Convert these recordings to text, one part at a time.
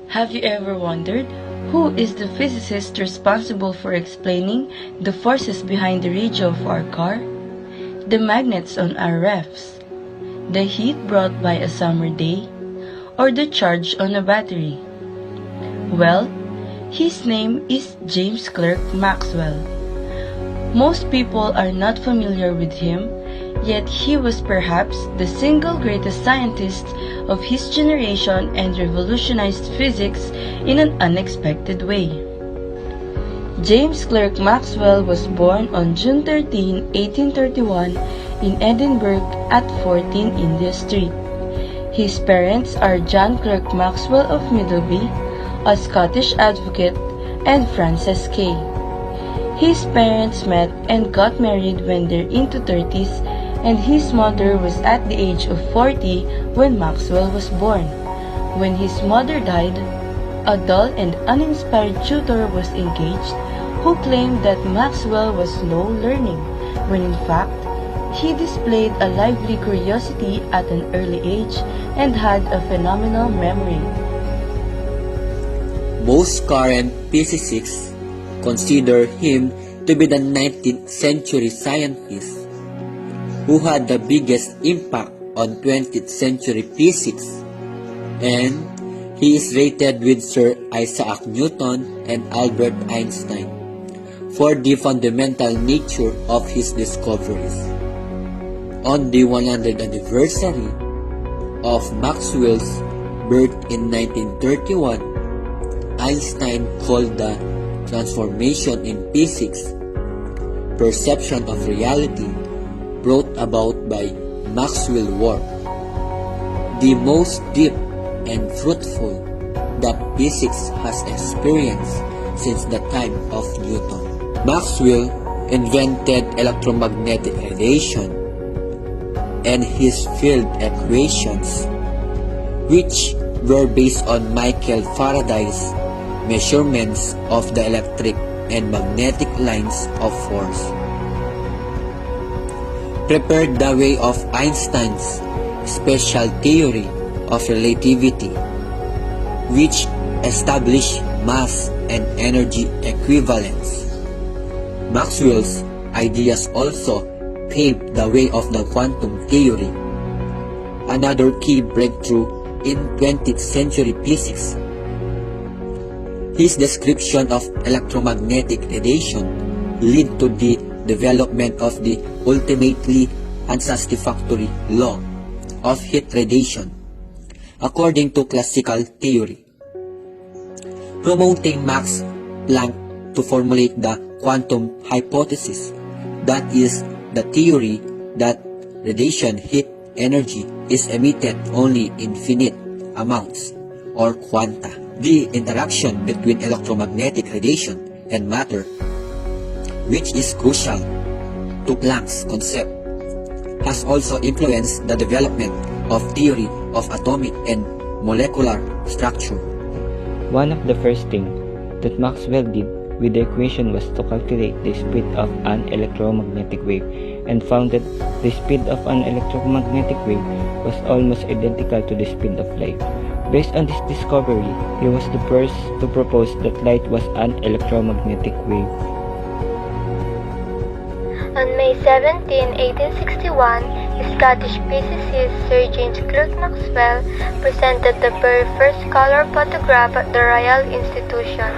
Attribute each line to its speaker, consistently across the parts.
Speaker 1: Have you ever wondered who is the physicist responsible for explaining the forces behind the radio of our car? The magnets on our refs? The heat brought by a summer day? Or the charge on a battery? Well, his name is James Clerk Maxwell. Most people are not familiar with him, yet he was perhaps the single greatest scientist of his generation and revolutionized physics in an unexpected way. James Clerk Maxwell was born on June 13, 1831 in Edinburgh at 14 India Street. His parents are John Clerk Maxwell of Middleby, a Scottish advocate, and Frances Kay. His parents met and got married when they're into 30s, and his mother was at the age of 40 when Maxwell was born. When his mother died, a dull and uninspired tutor was engaged who claimed that Maxwell was slow learning, when in fact, he displayed a lively curiosity at an early age and had a phenomenal memory.
Speaker 2: Most current physicists consider him to be the 19th century scientist who had the biggest impact on 20th century physics, and he is rated with Sir Isaac Newton and Albert Einstein for the fundamental nature of his discoveries. On the 100th anniversary of Maxwell's birth in 1931, Einstein called the transformation in physics, perception of reality, brought about by Maxwell's work, the most deep and fruitful that physics has experienced since the time of Newton. Maxwell invented electromagnetic radiation and his field equations, which were based on Michael Faraday's measurements of the electric and magnetic lines of force, prepared the way of Einstein's special theory of relativity, which established mass and energy equivalence. Maxwell's ideas also paved the way of the quantum theory, another key breakthrough in 20th century physics. His description of electromagnetic radiation led to the development of the ultimately unsatisfactory law of heat radiation, according to classical theory, promoting Max Planck to formulate the quantum hypothesis, that is, the theory that radiation heat energy is emitted only in finite amounts, or quanta. The interaction between electromagnetic radiation and matter, which is crucial to Planck's concept, has also influenced the development of theory of atomic and molecular structure.
Speaker 3: One of the first things that Maxwell did with the equation was to calculate the speed of an electromagnetic wave, and found that the speed of an electromagnetic wave was almost identical to the speed of light. Based on this discovery, he was the first to propose that light was an electromagnetic wave.
Speaker 4: On May 17, 1861, Scottish physicist Sir James Clerk Maxwell presented the very first color photograph at the Royal Institution.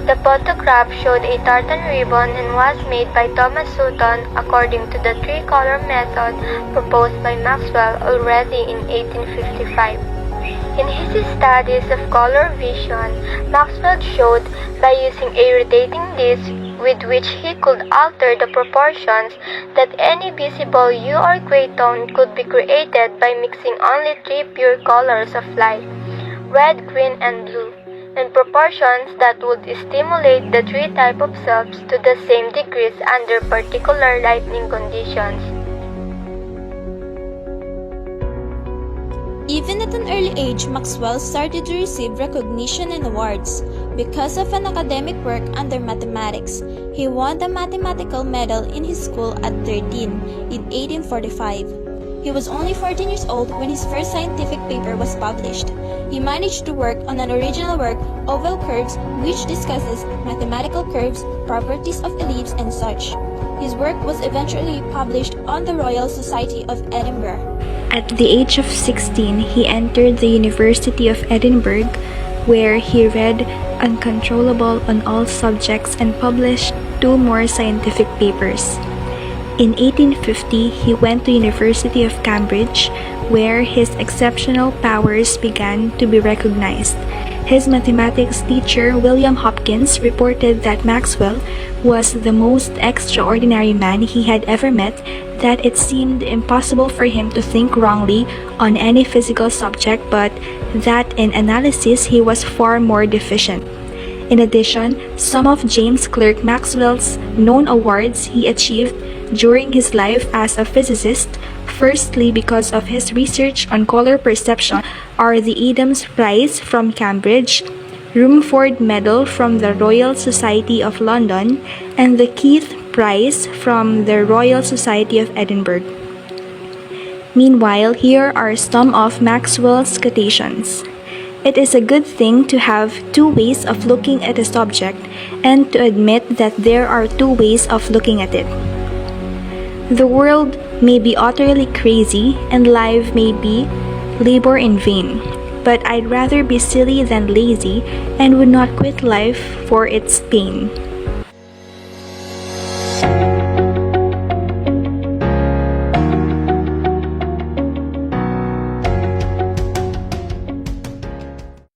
Speaker 4: The photograph showed a tartan ribbon and was made by Thomas Sutton according to the three-color method proposed by Maxwell already in 1855. In his studies of color vision, Maxwell showed by using a rotating disc with which he could alter the proportions that any visible hue or gray tone could be created by mixing only three pure colors of light, red, green, and blue, in proportions that would stimulate the three types of cells to the same degrees under particular lighting conditions.
Speaker 5: Even at an early age, Maxwell started to receive recognition and awards. Because of an academic work under mathematics, he won the mathematical medal in his school at 13 in 1845. He was only 14 years old when his first scientific paper was published. He managed to work on an original work, Oval Curves, which discusses mathematical curves, properties of ellipse, and such. His work was eventually published on the Royal Society of Edinburgh.
Speaker 6: At the age of 16, he entered the University of Edinburgh, where he read Uncontrollable on All Subjects and published 2 more scientific papers. In 1850, he went to University of Cambridge, where his exceptional powers began to be recognized. His mathematics teacher, William Hopkins, reported that Maxwell was the most extraordinary man he had ever met, that it seemed impossible for him to think wrongly on any physical subject, but that in analysis he was far more deficient. In addition, some of James Clerk Maxwell's known awards he achieved during his life as a physicist, firstly because of his research on color perception, are the Adams Prize from Cambridge, Rumford Medal from the Royal Society of London, and the Keith Prize from the Royal Society of Edinburgh. Meanwhile, here are some of Maxwell's quotations. It is a good thing to have 2 ways of looking at a subject and to admit that there are 2 ways of looking at it. The world may be utterly crazy and life may be labor in vain, but I'd rather be silly than lazy and would not quit life for its pain.